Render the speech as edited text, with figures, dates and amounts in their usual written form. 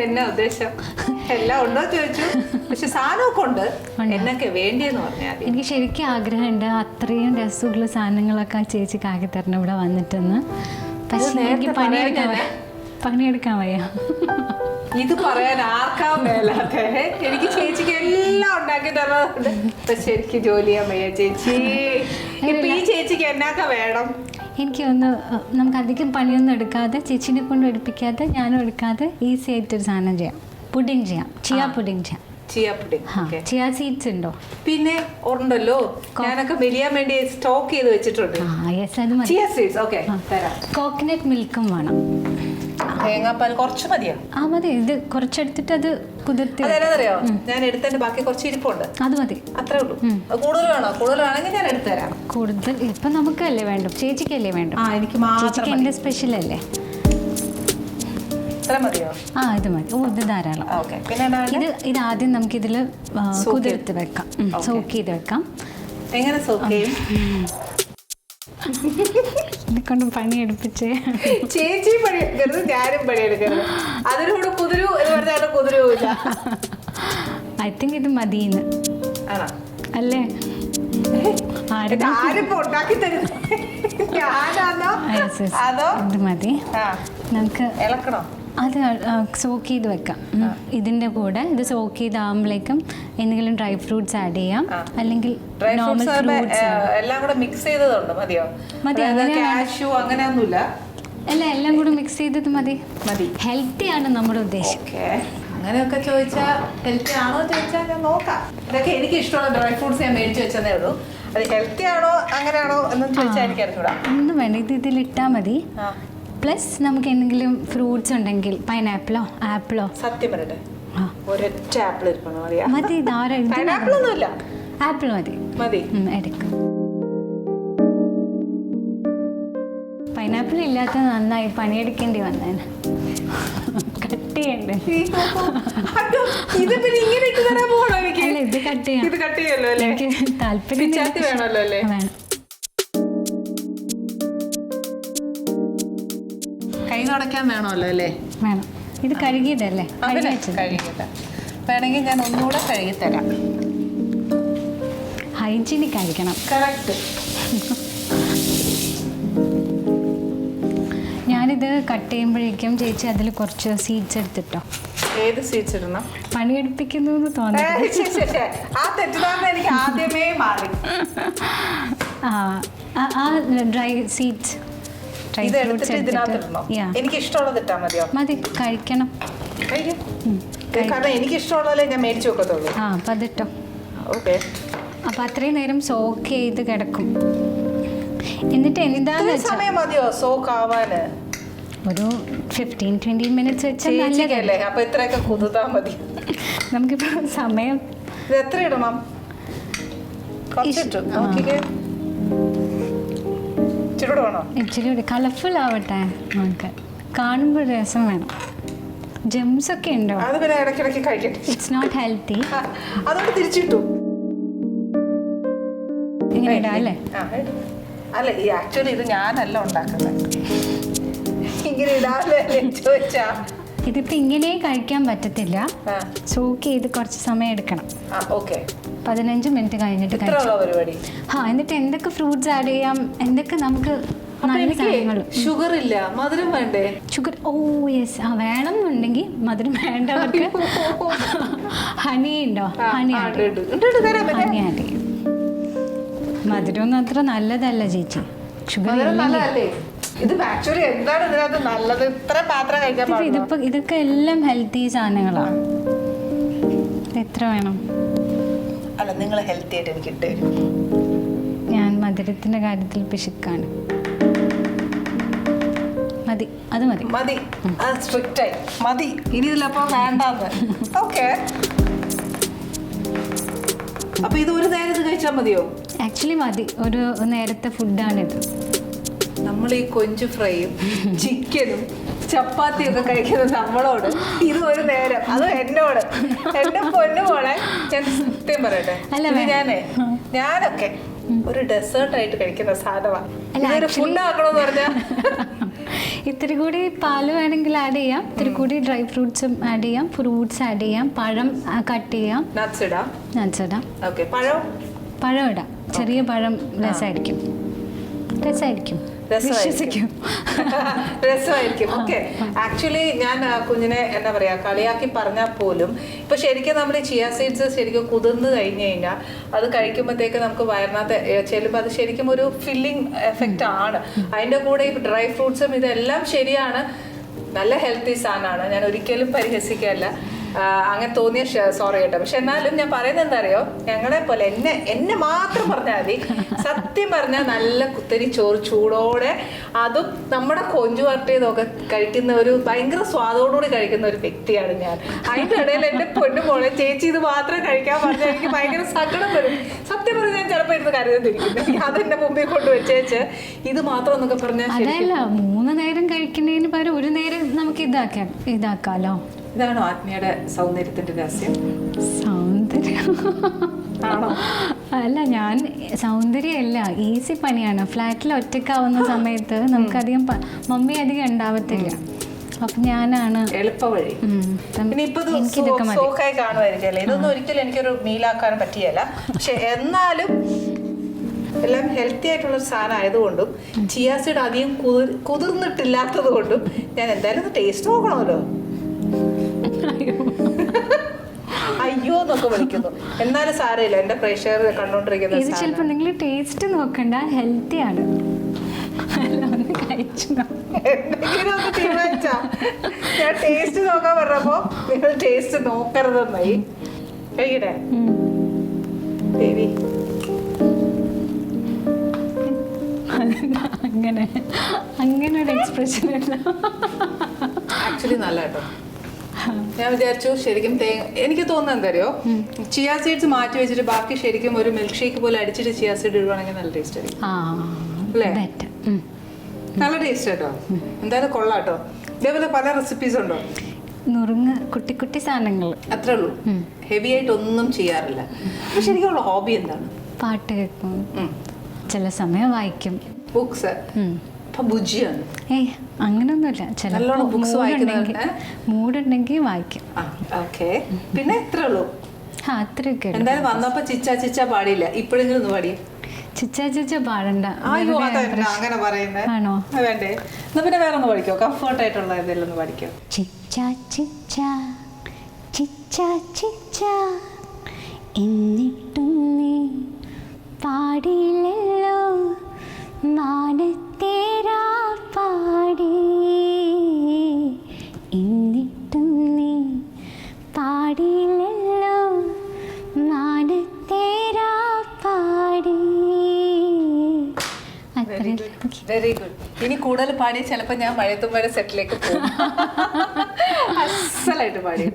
എന്നാ ഉദ്ദേശം? എല്ലാം ഉണ്ടോ ചോദിച്ചു. പക്ഷെ സാധനമൊക്കെ ഉണ്ട്. എന്നൊക്കെ വേണ്ടിയെന്ന് പറഞ്ഞാൽ എനിക്ക് ശരിക്കും ആഗ്രഹമുണ്ട് അത്രയും രസമുള്ള സാധനങ്ങളൊക്കെ ആ ചേച്ചിക്ക് ആക്കി തരണം ഇവിടെ വന്നിട്ടെന്ന്. പക്ഷെ എനിക്ക് പണിയെടുക്കാൻ വയ്യ. ഇത് പറയാൻ ആർക്കാ മേലാതെ? എനിക്ക് ചേച്ചിക്ക് എല്ലാം ഉണ്ടാക്കി തരുന്നുണ്ട്. പക്ഷെ എനിക്ക് ജോലി ചെയ്യാൻ വയ്യ ചേച്ചി. ഇപ്പൊ ഈ ചേച്ചിക്ക് എന്നാക്ക വേണം? എനിക്ക് ഒന്ന് നമുക്ക് അധികം പണിയൊന്നും എടുക്കാതെ ചേച്ചിനെ കൊണ്ട് എടുപ്പിക്കാതെ ഞാനും എടുക്കാതെ ഈസി ആയിട്ടൊരു സാധനം ചെയ്യാം. പുഡിങ് ചെയ്യാം. ചിയ പുഡിങ് ചെയ്യാം. ചിയ സീഡ്സ് ഉണ്ടോ? പിന്നെ ഉണ്ടല്ലോ. ഞാനൊക്കെ മെലിയാൻ വേണ്ടി സ്റ്റോക്ക് ചെയ്ത് വെച്ചിട്ടുണ്ട്. കോക്കനട്ട് മിൽക്കും വേണം. തേങ്ങാപ്പാൽ കുറച്ച് മതിയോ? ആ മതി. ഇത് കുറച്ചെടുത്തിട്ട് അത് കുതിർത്തി. അറിയോ, ഞാൻ എടുത്തതിന്റെ ബാക്കി കുറച്ച് ഇരിപ്പുണ്ട്. അത് മതി. അത്രേ ഉള്ളൂ. കൂടുതൽ വേണോ? കൂടുതലാണെങ്കിൽ ഞാൻ എടുത്തുതരാം. കൂടുതൽ ഇപ്പൊ നമുക്കല്ലേ വേണ്ടു, ചേച്ചിക്കല്ലേ വേണ്ടു. എനിക്ക് ചേച്ചിക്ക് എന്റെ സ്പെഷ്യൽ അല്ലേ. ആ ഇത് മതി. ഓ ഇത് ധാരാളം. ഇത് ആദ്യം നമുക്ക് ഇതില് കുതിർത്ത് വെക്കാം, സോക്ക് ചെയ്ത് വെക്കാം. എങ്ങനെ സോക്ക് ചെയ്യും? കൊണ്ട് പണിയെടുപ്പിച്ച് ചേച്ചി പണിയെടുക്കരുത്, ഞാനും പണിയെടുക്കരുത്. അതിനോട് കുതിരു എന്ന് പറഞ്ഞാൽ കുതിരൂല്ല. ഐ തിങ്ക് ഇത് മതിന്ന് അല്ലേ? ആരിപ്പോ ഉണ്ടാക്കി തരുന്നത്? ഇത് മതി. നമുക്ക് ഇളക്കണോ? അത് സോക്ക് ചെയ്ത് വെക്കാം. ഇതിന്റെ കൂടെ ഇത് സോക്ക് ചെയ്താകുമ്പോഴേക്കും എന്തെങ്കിലും ഡ്രൈ ഫ്രൂട്ട്സ് ആഡ് ചെയ്യാം, അല്ലെങ്കിൽ നോർമൽ ഫ്രൂട്ട്സ് എല്ലാം കൂടെ മിക്സ് ചെയ്തതുണ്ട്. മതിയോ? മതി. കാഷ്യൂ അങ്ങനെയൊന്നുമില്ല. അല്ല, എല്ലാം കൂടെ മിക്സ് ചെയ്തത് മതി. മതി. ഹെൽത്തി ആണ് നമ്മുടെ ഉദ്ദേശം. അങ്ങനെയൊക്കെ ചോദിച്ചാൽ ഹെൽത്തി ആണോ ചോദിച്ചാൽ ഞാൻ നോക്കാം. ഇതൊക്കെ എനിക്ക് ഇഷ്ടമുള്ള ഡ്രൈ ഫ്രൂട്ട്സ് ഞാൻ മേടിച്ചു വെച്ചതേ ഉള്ളൂ. അത് ഹെൽത്തി ആണോ അങ്ങനെയാണോ എന്ന് ചോദിച്ചാൽ എനിക്ക് അറിഞ്ഞൂടാ. ഒന്നും വേണ്ട, ഇത് ഇതിലിട്ടാൽ മതി. പ്ലസ് നമുക്ക് എന്തെങ്കിലും ഫ്രൂട്ട്സ് ഉണ്ടെങ്കിൽ പൈനാപ്പിളോ ആപ്പിളോ. സത്യം പറയട്ടെ, ഒരൊറ്റ ആപ്പിൾ മതി. ആപ്പിൾ മതി. മതി. എടുക്കും. പൈനാപ്പിൾ ഇല്ലാത്ത നന്നായി പണിയെടുക്കേണ്ടി വന്നേനെ. കട്ട് ചെയ്യണ്ടേ? ഇത് കട്ട് ചെയ്യാം. എനിക്ക് താല്പര്യം വേണം. കൈ തുടയ്ക്കാൻ വേണമല്ലോ അല്ലേ? വേണം. ഇത് കഴുകിയതല്ലേ? കഴുകിയതാ. വേണമെങ്കിൽ ഞാൻ ഒന്നുകൂടെ കഴുകിത്തരാം. ഹൈജീനിക് ആയിരിക്കണം. കറക്റ്റ്. ഞാനിത് കട്ട് ചെയ്യുമ്പോഴേക്കും ചേച്ചി അതിൽ കുറച്ച് സീഡ്സ് എടുത്തിട്ടോ. ഏത് സീഡ്സ് ഇടണം? പണിയെടുപ്പിക്കുന്നു എന്ന് തോന്നുന്നു. ആ ഡ്രൈ സീഡ്സ്. എനിക്ക് ഇഷ്ടമുള്ളത് ഇട്ടാ മതിയോ? മതി. കഴിക്കണം. കാരണം എനിക്ക് ഇഷ്ടമുള്ളതല്ലേ ഞാൻ മേടിച്ചു വെക്കത്തുള്ളൂ. ആ അപ്പം അതിട്ടോ. ഓക്കെ. അപ്പം അത്രയും നേരം സോക്ക് ചെയ്ത് കിടക്കും. എന്നിട്ട് എന്താന്ന് സമയം മതിയോ സോക്ക് ആവാന്? ഒരു 15-20 മിനിറ്റ്സ് വെച്ചാൽ നല്ലതല്ലേ? അപ്പൊ ഇത്രയൊക്കെ കുതിർത്താൽ മതി. നമുക്കിപ്പോ സമയം ഇത് എത്ര ഇടണം? ഇച്ചിരി കൂടി കളർഫുൾ ആവട്ടെ. നമുക്ക് കാണുമ്പോൾ രസം വേണം. ജെംസ് ഒക്കെ ഉണ്ടോ? It's not healthy. അതുകൊണ്ട് തിരിച്ചിട്ടു. ഇങ്ങനെ ഇടാം അല്ലേ? അല്ല, ഈ ആക്ച്വലി ഇത് ഞാനല്ല ഉണ്ടാക്കുന്നത്. ഇങ്ങനെ ഇടാല്ലേ ചോദിച്ചാ? ഇതിപ്പോ ഇങ്ങനെ കഴിക്കാൻ പറ്റത്തില്ല. സോക്ക് ചെയ്ത് കുറച്ച് സമയം എടുക്കണം. 15 മിനിറ്റ് കഴിഞ്ഞിട്ട് എന്നിട്ട് എന്തൊക്കെ ഫ്രൂട്ട്സ് ആഡ് ചെയ്യാം, എന്തൊക്കെ നമുക്ക് നല്ല സാധനങ്ങൾ. ഷുഗർ ഇല്ല, മധുരം വേണ്ടേ? Sugar, oh yes. വേണം എന്നുണ്ടെങ്കിൽ മധുരം വേണ്ടവർക്ക് ഹണി ഉണ്ടോ? ഹണി ആഡ് ചെയ്യും. മധുരമൊന്നും അത്ര നല്ലതല്ല ചേച്ചി. ഷുഗർ ഇതൊക്കെ എല്ലാം ഹെൽത്തി സാധനങ്ങളാണ്. എത്ര വേണം? അല്ല, നിങ്ങൾ ഹെൽത്തി ആയിട്ട് എനിക്ക് ഇട്ട് തരും. ഞാൻ മധുരത്തിന്റെ കാര്യത്തിൽ പിശുക്കാണ്. മതി. അത് മതി. മതി. സ്ട്രിക്റ്റ് ആയി മതി. ഇനി ഇതിലപ്പോ വേണ്ടാന്ന്. ഓക്കെ. അപ്പൊ ഇത് ഒരു നേരത്ത് കഴിച്ചാൽ മതിയോ? ആക്ച്വലി മതി. ഒരു നേരത്തെ ഫുഡാണിത്. നമ്മൾ ഈ കൊഞ്ച് ഫ്രൈയും ചിക്കനും ചപ്പാത്തിയും ഒക്കെ കഴിക്കുന്നത് നമ്മളോട്, ഇത് ഒരു നേരം, അത് എന്നോട്. എന്റെ പൊന്നു പോളെ ഞാൻ സത്യം പറയട്ടെ, ഞാനൊക്കെ ഒരു ഡെസേർട്ട് ആയിട്ട് കഴിക്കുന്ന സാധനമാണ്. ഫുഡ് ആക്കണമെന്ന് പറഞ്ഞാൽ ഇത്തിരി കൂടി പാല് വേണമെങ്കിൽ ആഡ് ചെയ്യാം, ഇത്തിരി കൂടി ഡ്രൈ ഫ്രൂട്ട്സും ആഡ് ചെയ്യാം, ഫ്രൂട്ട്സ് ആഡ് ചെയ്യാം, പഴം കട്ട് ചെയ്യാം, നട്ട്സ് ഇടാം. ഓക്കെ, പഴം ഇടാം. ചെറിയ പഴം രസമായിരിക്കും. രസമായിരിക്കും. ഓക്കെ, ആക്ച്വലി ഞാൻ കുഞ്ഞിനെ എന്താ പറയാ കളിയാക്കി പറഞ്ഞാൽ പോലും ഇപ്പൊ ശരിക്കും നമ്മൾ ചിയ സീഡ്സ് ശരിക്കും കുതിർന്ന് കഴിഞ്ഞു കഴിഞ്ഞാൽ അത് കഴിക്കുമ്പോഴത്തേക്ക് നമുക്ക് വയറിനകത്ത് ചെല്ലുമ്പോൾ അത് ശരിക്കും ഒരു ഫില്ലിംഗ് എഫക്റ്റ് ആണ്. അതിന്റെ കൂടെ ഈ ഡ്രൈ ഫ്രൂട്ട്സും ഇതെല്ലാം ശരിയാണ്, നല്ല ഹെൽത്തി സാധനമാണ്, ഞാൻ ഒരിക്കലും പരിഹസിക്കല്ല. അങ്ങനെ തോന്നിയ സോറി കേട്ടോ. പക്ഷെ എന്നാലും ഞാൻ പറയുന്നത് എന്താ അറിയോ, ഞങ്ങളെ പോലെ എന്നെ മാത്രം പറഞ്ഞാൽ മതി. സത്യം പറഞ്ഞാൽ നല്ല കുത്തരി ചോറ് ചൂടോടെ, അതും നമ്മുടെ കൊഞ്ചു വരട്ടിയതൊക്കെ കഴിക്കുന്ന ഒരു ഭയങ്കര സ്വാദോടുകൂടി കഴിക്കുന്ന ഒരു വ്യക്തിയാണ് ഞാൻ. അതിൻ്റെ ഇടയിൽ എൻ്റെ പൊന്നു മോളെ ചേച്ചി ഇത് മാത്രം കഴിക്കാൻ പറഞ്ഞാൽ എനിക്ക് ഭയങ്കര സങ്കടം വരും. സത്യം പറഞ്ഞാൽ ഞാൻ ചിലപ്പോൾ ഇരുന്ന് കരുതിയിരിക്കുന്നു, അതെന്റെ മുമ്പിൽ കൊണ്ട് വെച്ചേച്ച് ഇത് മാത്രം എന്നൊക്കെ പറഞ്ഞാൽ അതല്ല, 3 നേരം കഴിക്കുന്നതിന് പകരം 1 നേരം നമുക്ക് ഇതാക്കാലോ. ഇതാണോ ആത്മീയയുടെ സൗന്ദര്യത്തിന്റെ രഹസ്യം? സൗന്ദര്യം ആണോ? അല്ല, ഞാൻ സൗന്ദര്യമല്ല, ഈസി പണിയാണ്. ഫ്ലാറ്റിൽ ഒറ്റയ്ക്കാവുന്ന സമയത്ത് നമുക്കധികം മമ്മി അധികം ഉണ്ടാവത്തില്ല, അപ്പൊ ഞാനാണ് എളുപ്പവഴി. ഇതൊക്കെ കാണുമായിരിക്കും അല്ലേ? ഇതൊന്നും ഒരിക്കലും എനിക്കൊരു മീലാക്കാൻ പറ്റിയല്ല. പക്ഷെ എന്നാലും എല്ലാം ഹെൽത്തി ആയിട്ടുള്ള സാധനം ആയതുകൊണ്ടും ചിയ സീഡ് അധികം കുതിർന്നിട്ടില്ലാത്തത് കൊണ്ടും ഞാൻ എന്തായാലും ടേസ്റ്റ് നോക്കണമല്ലോ. അയ്യോ എന്നൊക്കെ വിളിക്കുന്നു, എന്നാലും സാരമില്ല. എന്റെ പ്രേക്ഷകർ കണ്ടോണ്ടിരിക്കുന്നത് ഇത് ചിലപ്പോൾ നിങ്ങൾ ടേസ്റ്റ് നോക്കണ്ട, ഹെൽത്തി ആണ്. ഞാൻ ടേസ്റ്റ് നോക്കാൻ പറഞ്ഞപ്പോ നിങ്ങൾ ടേസ്റ്റ് നോക്കരുതെന്നായി. കഴിയട്ടെ ദേവി? അങ്ങനെ ഒരു എക്സ്പ്രഷൻ ആക്ച്വലി നല്ല കേട്ടോ. ഞാൻ വിചാരിച്ചു ശരിക്കും എനിക്ക് തോന്നുന്നത് എന്തറിയോ, ചിയ സീഡ്സ് മാറ്റി വെച്ചിട്ട് ബാക്കി ശരിക്കും ഒരു മിൽക്ക് ഷേക്ക് പോലെ അടിച്ചിട്ട് ചിയ സീഡ് ഇടുവാണെങ്കിൽ നല്ല ടേസ്റ്റ് ആയിരിക്കും അല്ലേ? നല്ല ടേസ്റ്റ് കേട്ടോ. എന്തായാലും കൊള്ളാം കേട്ടോ. ഇതേപോലെ പല റെസിപ്പീസ് ഉണ്ടോ? നുറുങ്ങ് കുട്ടി കുട്ടി സാധനങ്ങൾ അത്രേ ഉള്ളൂ, ഹെവി ആയിട്ട് ഒന്നും ചെയ്യാറില്ല. പക്ഷെ ശരിക്കുള്ള ഹോബി എന്താണ്? പാട്ട് കേൾക്കും, ചില സമയം വായിക്കും, ബുക്സ്. അങ്ങനൊന്നുമില്ല, ചില മൂടുണ്ടെങ്കിൽ വായിക്കും. പിന്നെ ഇത്രേ ഉള്ളൂ. അത്രയൊക്കെ. എന്തായാലും വന്നപ്പോ ചിച്ച പാടിയില്ല, ഇപ്പോഴെങ്കിലും ഒന്ന് പാടി. ചിച്ച പാടണ്ട. അങ്ങനെ പറയുന്നത് ആണോ? വേണ്ടേ? എന്നാ പിന്നെ വേറെ ഒന്ന് പഠിക്കോ, കംഫർട്ട് ആയിട്ടുള്ള എന്തെങ്കിലും ഒന്ന് പഠിക്കോ. എന്നിട്ടും നീ പാടിയില്ലല്ലോ മാനത്തേരാ പാടി, എന്നിട്ടും നീ പാടിയില്ലല്ലോ മാനത്തേരാ പാടി. Very good. ഇനി കൂടുതൽ പാടി ചിലപ്പോ ഞാൻ മഴയത്തും വരെ സെറ്റിലേക്ക് പോകും. അസലായിട്ട് പാടി.